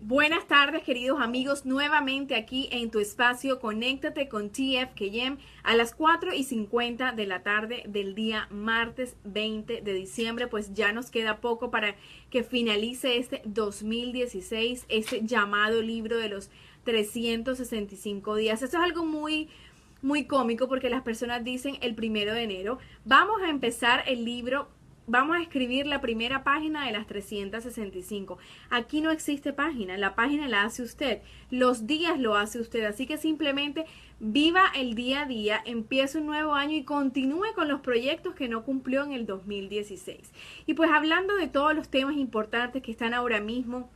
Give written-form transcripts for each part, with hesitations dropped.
Buenas tardes, queridos amigos, nuevamente aquí en tu espacio Conéctate con TFKM a las 4:50 de la tarde del día martes 20 de diciembre. Pues ya nos queda poco para que finalice este 2016, este llamado libro de los 365 días. Esto es algo muy cómico porque las personas dicen el 1 de enero. Vamos a empezar el libro. Vamos a escribir la primera página de las 365. Aquí no existe página, la página la hace usted, los días lo hace usted, así que simplemente viva el día a día, empiece un nuevo año y continúe con los proyectos que no cumplió en el 2016. Y pues hablando de todos los temas importantes que están ahora mismo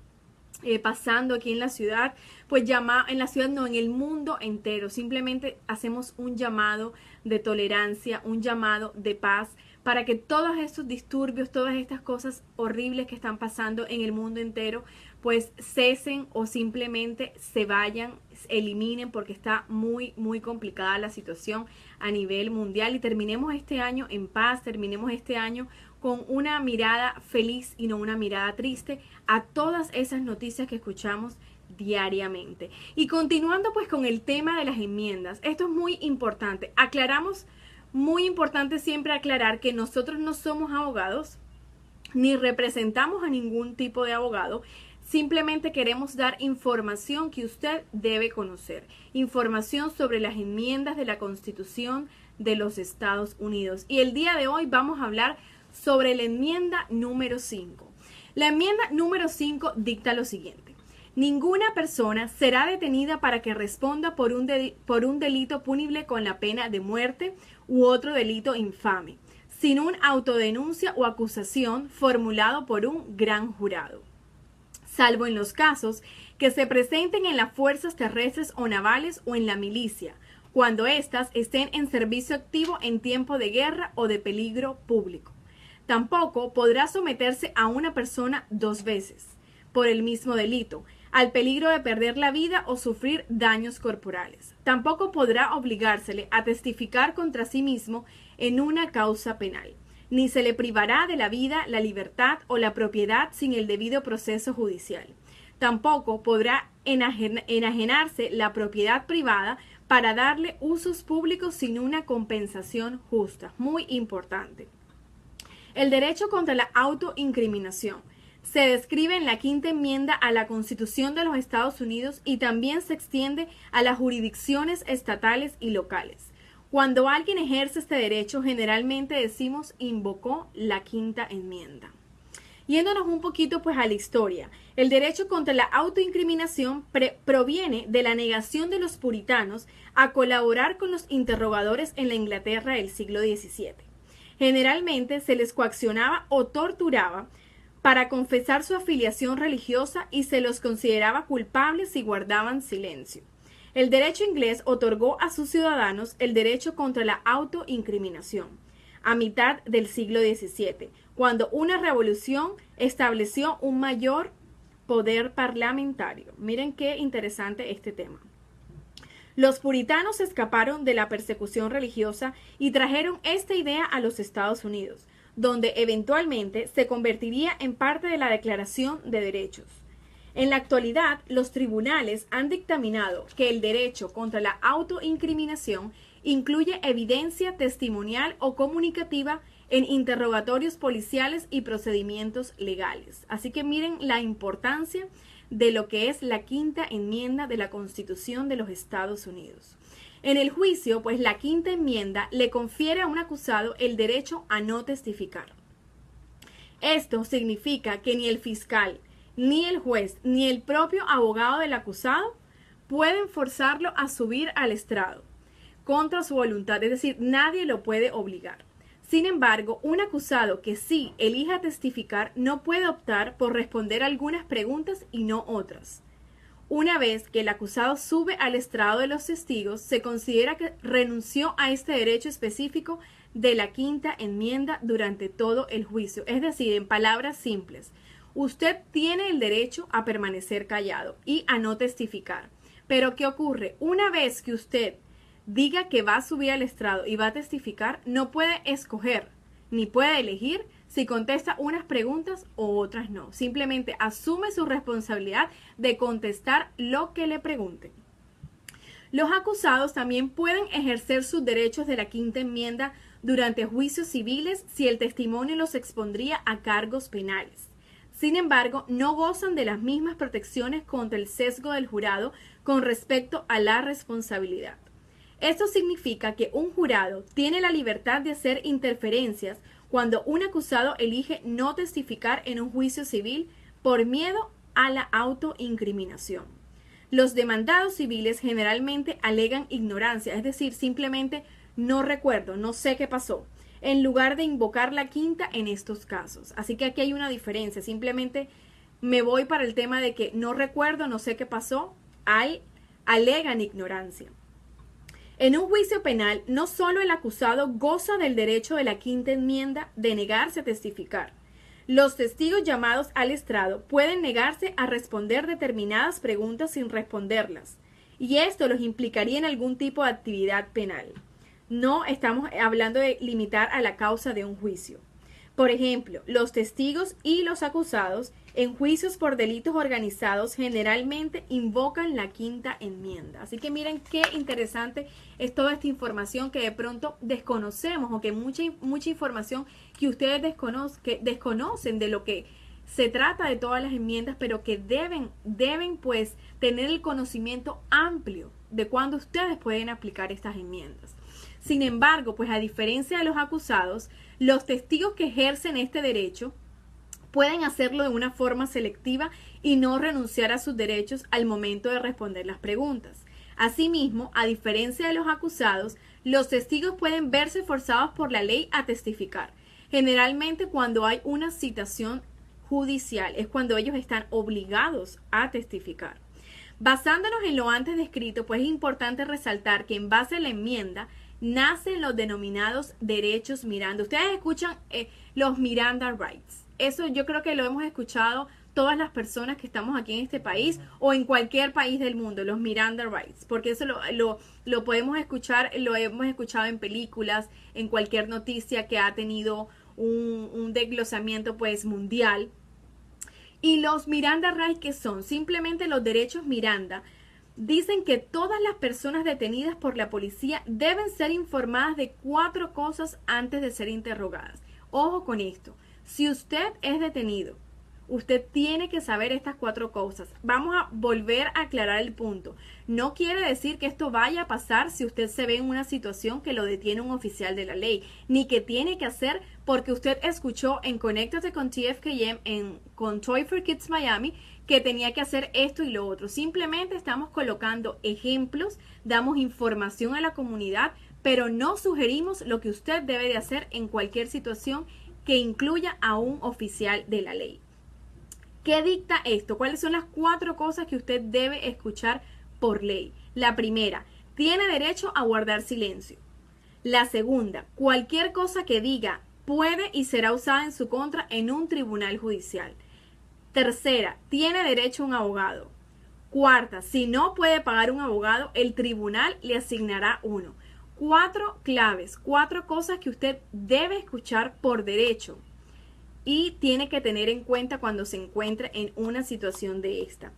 pasando aquí en la ciudad, pues en la ciudad no, en el mundo entero, simplemente hacemos un llamado de tolerancia, un llamado de paz, para que todos estos disturbios, todas estas cosas horribles que están pasando en el mundo entero, pues cesen o simplemente se vayan, eliminen, porque está muy complicada la situación a nivel mundial, y terminemos este año en paz, terminemos este año con una mirada feliz y no una mirada triste a todas esas noticias que escuchamos diariamente. Y continuando pues con el tema de las enmiendas, esto es muy importante, muy importante siempre aclarar que nosotros no somos abogados, ni representamos a ningún tipo de abogado. Simplemente queremos dar información que usted debe conocer. Información sobre las enmiendas de la Constitución de los Estados Unidos. Y el día de hoy vamos a hablar sobre la enmienda número 5. La enmienda número 5 dicta lo siguiente. Ninguna persona será detenida para que responda por un delito punible con la pena de muerte u otro delito infame, sin una autodenuncia o acusación formulado por un gran jurado, salvo en los casos que se presenten en las fuerzas terrestres o navales o en la milicia, cuando éstas estén en servicio activo en tiempo de guerra o de peligro público. Tampoco podrá someterse a una persona dos veces por el mismo delito, al peligro de perder la vida o sufrir daños corporales. Tampoco podrá obligársele a testificar contra sí mismo en una causa penal, ni se le privará de la vida, la libertad o la propiedad sin el debido proceso judicial. Tampoco podrá enajenarse la propiedad privada para darle usos públicos sin una compensación justa. Muy importante. El derecho contra la autoincriminación se describe en la quinta enmienda a la Constitución de los Estados Unidos y también se extiende a las jurisdicciones estatales y locales. Cuando alguien ejerce este derecho, generalmente decimos invocó la quinta enmienda. Yéndonos un poquito pues a la historia, el derecho contra la autoincriminación proviene de la negación de los puritanos a colaborar con los interrogadores en la Inglaterra del siglo XVII. Generalmente se les coaccionaba o torturaba para confesar su afiliación religiosa y se los consideraba culpables si guardaban silencio. El derecho inglés otorgó a sus ciudadanos el derecho contra la autoincriminación a mitad del siglo XVII, cuando una revolución estableció un mayor poder parlamentario. Miren qué interesante este tema. Los puritanos escaparon de la persecución religiosa y trajeron esta idea a los Estados Unidos, donde eventualmente se convertiría en parte de la Declaración de Derechos. En la actualidad, los tribunales han dictaminado que el derecho contra la autoincriminación incluye evidencia testimonial o comunicativa en interrogatorios policiales y procedimientos legales. Así que miren la importancia de lo que es la quinta enmienda de la Constitución de los Estados Unidos. En el juicio, pues la quinta enmienda le confiere a un acusado el derecho a no testificar. Esto significa que ni el fiscal, ni el juez, ni el propio abogado del acusado pueden forzarlo a subir al estrado contra su voluntad, es decir, nadie lo puede obligar. Sin embargo, un acusado que sí elija testificar no puede optar por responder algunas preguntas y no otras. Una vez que el acusado sube al estrado de los testigos, se considera que renunció a este derecho específico de la quinta enmienda durante todo el juicio. Es decir, en palabras simples, usted tiene el derecho a permanecer callado y a no testificar. Pero ¿qué ocurre? Una vez que usted diga que va a subir al estrado y va a testificar, no puede escoger ni puede elegir si contesta unas preguntas o otras no. Simplemente asume su responsabilidad de contestar lo que le pregunten. Los acusados también pueden ejercer sus derechos de la Quinta Enmienda durante juicios civiles si el testimonio los expondría a cargos penales. Sin embargo, no gozan de las mismas protecciones contra el sesgo del jurado con respecto a la responsabilidad. Esto significa que un jurado tiene la libertad de hacer interferencias cuando un acusado elige no testificar en un juicio civil por miedo a la autoincriminación. Los demandados civiles generalmente alegan ignorancia, es decir, simplemente no recuerdo, no sé qué pasó, en lugar de invocar la quinta en estos casos. Así que aquí hay una diferencia, simplemente me voy para el tema de que no recuerdo, no sé qué pasó, alegan ignorancia. En un juicio penal, no solo el acusado goza del derecho de la Quinta Enmienda de negarse a testificar. Los testigos llamados al estrado pueden negarse a responder determinadas preguntas sin responderlas, y esto los implicaría en algún tipo de actividad penal. No estamos hablando de limitar a la causa de un juicio. Por ejemplo, los testigos y los acusados en juicios por delitos organizados generalmente invocan la Quinta Enmienda. Así que miren qué interesante es toda esta información que de pronto desconocemos, o que mucha información que ustedes desconocen de lo que se trata de todas las enmiendas, pero que deben pues tener el conocimiento amplio de cuándo ustedes pueden aplicar estas enmiendas. Sin embargo, pues a diferencia de los acusados, los testigos que ejercen este derecho pueden hacerlo de una forma selectiva y no renunciar a sus derechos al momento de responder las preguntas. Asimismo, a diferencia de los acusados, los testigos pueden verse forzados por la ley a testificar. Generalmente, cuando hay una citación judicial, es cuando ellos están obligados a testificar. Basándonos en lo antes descrito, pues es importante resaltar que en base a la enmienda nacen los denominados derechos Miranda. Ustedes escuchan los Miranda Rights. Eso yo creo que lo hemos escuchado todas las personas que estamos aquí en este país o en cualquier país del mundo, los Miranda Rights, porque eso lo podemos escuchar, lo hemos escuchado en películas, en cualquier noticia que ha tenido un desglosamiento pues mundial. Y los Miranda Rights, que son simplemente los derechos Miranda, dicen que todas las personas detenidas por la policía deben ser informadas de 4 cosas antes de ser interrogadas. Ojo con esto, si usted es detenido, usted tiene que saber estas 4 cosas. Vamos a volver a aclarar el punto. No quiere decir que esto vaya a pasar si usted se ve en una situación que lo detiene un oficial de la ley, ni que tiene que hacer porque usted escuchó en Conéctate con TFKM, con Toy for Kids Miami, que tenía que hacer esto y lo otro. Simplemente estamos colocando ejemplos, damos información a la comunidad, pero no sugerimos lo que usted debe de hacer en cualquier situación que incluya a un oficial de la ley. ¿Qué dicta esto? ¿Cuáles son las 4 cosas que usted debe escuchar por ley? La primera, tiene derecho a guardar silencio. La segunda, cualquier cosa que diga puede y será usada en su contra en un tribunal judicial. Tercera, tiene derecho a un abogado. Cuarta, si no puede pagar un abogado, el tribunal le asignará uno. 4 claves, 4 cosas que usted debe escuchar por derecho y tiene que tener en cuenta cuando se encuentre en una situación de esta.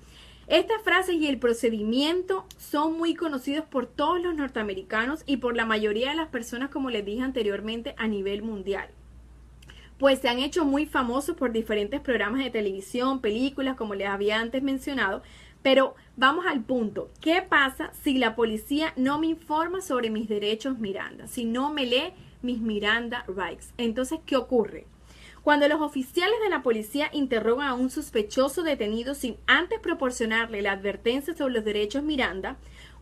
Estas frases y el procedimiento son muy conocidos por todos los norteamericanos y por la mayoría de las personas, como les dije anteriormente, a nivel mundial. Pues se han hecho muy famosos por diferentes programas de televisión, películas, como les había antes mencionado. Pero vamos al punto. ¿Qué pasa si la policía no me informa sobre mis derechos Miranda? Si no me lee mis Miranda Rights. Entonces, ¿qué ocurre? Cuando los oficiales de la policía interrogan a un sospechoso detenido sin antes proporcionarle la advertencia sobre los derechos Miranda,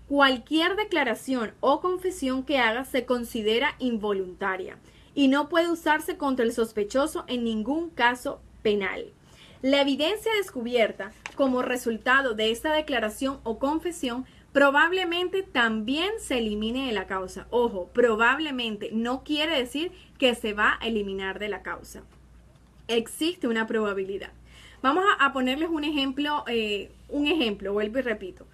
cualquier declaración o confesión que haga se considera involuntaria y no puede usarse contra el sospechoso en ningún caso penal. La evidencia descubierta como resultado de esta declaración o confesión probablemente también se elimine de la causa. Ojo, probablemente no quiere decir que se va a eliminar de la causa. Existe una probabilidad. Vamos a ponerles un ejemplo, vuelvo y repito.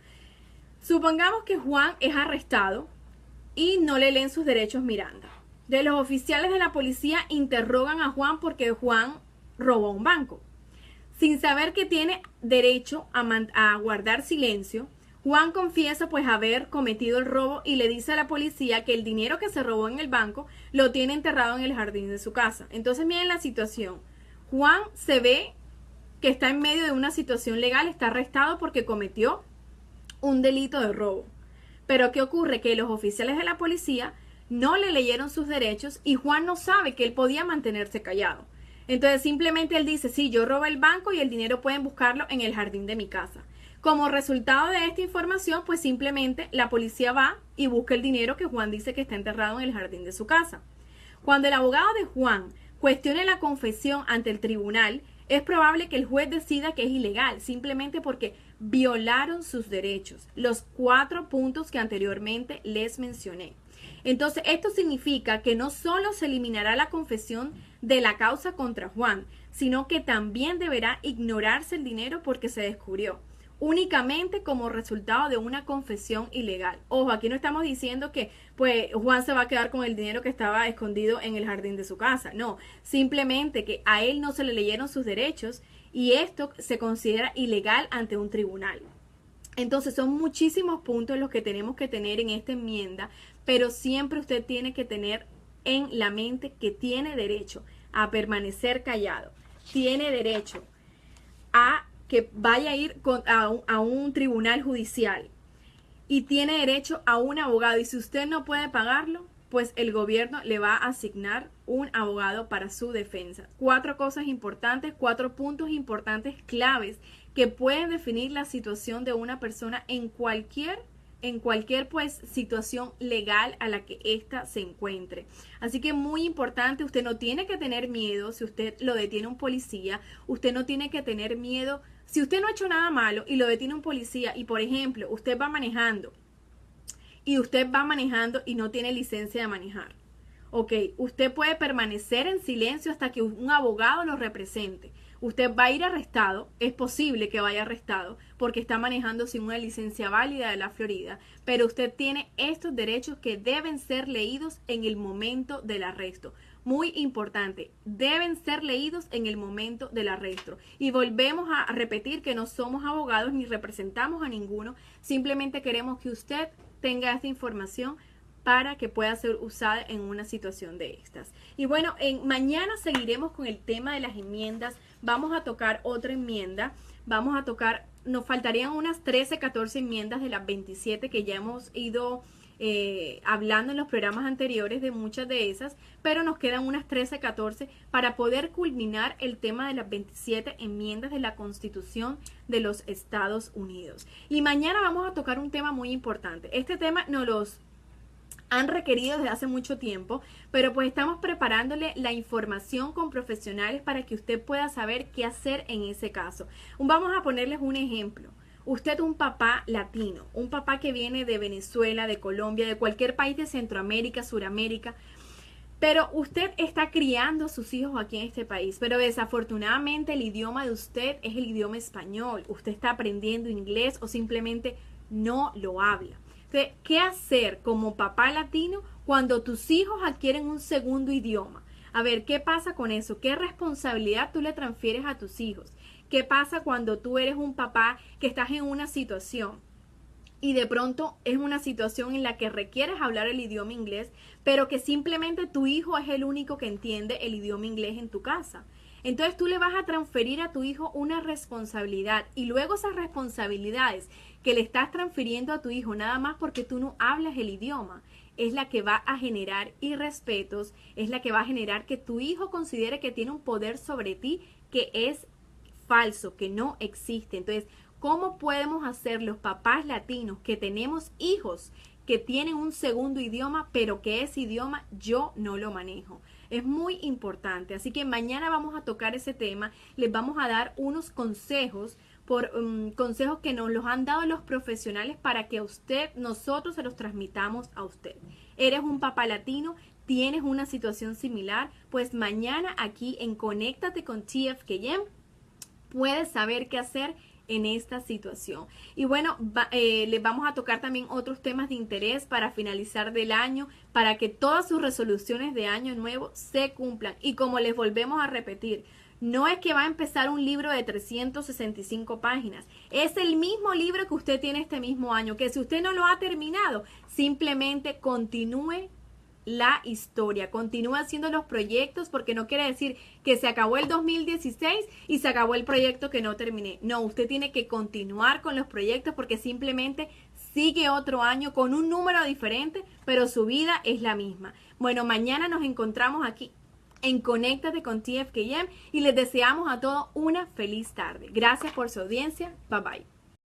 Supongamos que Juan es arrestado y no le leen sus derechos Miranda. de los oficiales de la policía interrogan a Juan porque Juan robó un banco. Sin saber que tiene derecho a guardar silencio, Juan confiesa pues haber cometido el robo y le dice a la policía que el dinero que se robó en el banco lo tiene enterrado en el jardín de su casa. Entonces miren la situación. Juan se ve que está en medio de una situación legal, está arrestado porque cometió un delito de robo. Pero ¿qué ocurre? Que los oficiales de la policía no le leyeron sus derechos y Juan no sabe que él podía mantenerse callado. Entonces simplemente él dice, sí, yo robé el banco y el dinero pueden buscarlo en el jardín de mi casa. Como resultado de esta información, pues simplemente la policía va y busca el dinero que Juan dice que está enterrado en el jardín de su casa. Cuando el abogado de Juan cuestione la confesión ante el tribunal, es probable que el juez decida que es ilegal, simplemente porque violaron sus derechos, los 4 puntos que anteriormente les mencioné. Entonces, esto significa que no solo se eliminará la confesión de la causa contra Juan, sino que también deberá ignorarse el dinero porque se descubrió, únicamente como resultado de una confesión ilegal. Ojo, aquí no estamos diciendo que pues Juan se va a quedar con el dinero que estaba escondido en el jardín de su casa. No, simplemente que a él no se le leyeron sus derechos y esto se considera ilegal ante un tribunal. Entonces son muchísimos puntos los que tenemos que tener en esta enmienda, pero siempre usted tiene que tener en la mente que tiene derecho a permanecer callado, tiene derecho a que vaya a ir a un tribunal judicial y tiene derecho a un abogado, y si usted no puede pagarlo, pues el gobierno le va a asignar un abogado para su defensa. 4 cosas importantes, 4 puntos importantes claves que pueden definir la situación de una persona en cualquier pues situación legal a la que ésta se encuentre. Así que muy importante, usted no tiene que tener miedo si usted lo detiene un policía, usted no tiene que tener miedo si usted no ha hecho nada malo y lo detiene un policía y, por ejemplo, usted va manejando y no tiene licencia de manejar. Ok, usted puede permanecer en silencio hasta que un abogado lo represente. Usted va a ir arrestado, es posible que vaya arrestado porque está manejando sin una licencia válida de la Florida, pero usted tiene estos derechos que deben ser leídos en el momento del arresto. Muy importante, deben ser leídos en el momento del arresto. Y volvemos a repetir que no somos abogados ni representamos a ninguno, simplemente queremos que usted tenga esta información para que pueda ser usada en una situación de estas. Y bueno, mañana seguiremos con el tema de las enmiendas. Vamos a tocar otra enmienda. Nos faltarían unas 13, 14 enmiendas de las 27 que ya hemos ido hablando en los programas anteriores de muchas de esas, pero nos quedan unas 13, 14 para poder culminar el tema de las 27 enmiendas de la Constitución de los Estados Unidos. Y mañana vamos a tocar un tema muy importante. Este tema nos los han requerido desde hace mucho tiempo, pero pues estamos preparándole la información con profesionales para que usted pueda saber qué hacer en ese caso. Vamos a ponerles un ejemplo. Usted, un papá latino, un papá que viene de Venezuela, de Colombia, de cualquier país de Centroamérica, Suramérica, pero usted está criando a sus hijos aquí en este país, pero desafortunadamente el idioma de usted es el idioma español. Usted está aprendiendo inglés o simplemente no lo habla. Entonces, ¿qué hacer como papá latino cuando tus hijos adquieren un segundo idioma? A ver, ¿qué pasa con eso? ¿Qué responsabilidad tú le transfieres a tus hijos? ¿Qué pasa cuando tú eres un papá que estás en una situación y de pronto es una situación en la que requieres hablar el idioma inglés, pero que simplemente tu hijo es el único que entiende el idioma inglés en tu casa? Entonces tú le vas a transferir a tu hijo una responsabilidad y luego esas responsabilidades que le estás transfiriendo a tu hijo nada más porque tú no hablas el idioma, es la que va a generar irrespetos, es la que va a generar que tu hijo considere que tiene un poder sobre ti que es falso, que no existe. Entonces, ¿cómo podemos hacer los papás latinos que tenemos hijos que tienen un segundo idioma, pero que ese idioma yo no lo manejo? Es muy importante, así que mañana vamos a tocar ese tema, les vamos a dar unos consejos, consejos que nos los han dado los profesionales para que nosotros se los transmitamos a usted. ¿Eres un papá latino? ¿Tienes una situación similar? Pues mañana aquí en Conéctate con TFKM puedes saber qué hacer en esta situación. Y bueno, les vamos a tocar también otros temas de interés para finalizar del año, para que todas sus resoluciones de año nuevo se cumplan. Y como les volvemos a repetir, no es que va a empezar un libro de 365 páginas. Es el mismo libro que usted tiene este mismo año, que si usted no lo ha terminado, simplemente continúe la historia, continúe haciendo los proyectos, porque no quiere decir que se acabó el 2016 y se acabó el proyecto que no terminé. No, usted tiene que continuar con los proyectos porque simplemente sigue otro año con un número diferente, pero su vida es la misma. Bueno, mañana nos encontramos aquí en Conéctate con TFKM y les deseamos a todos una feliz tarde. Gracias por su audiencia. Bye bye.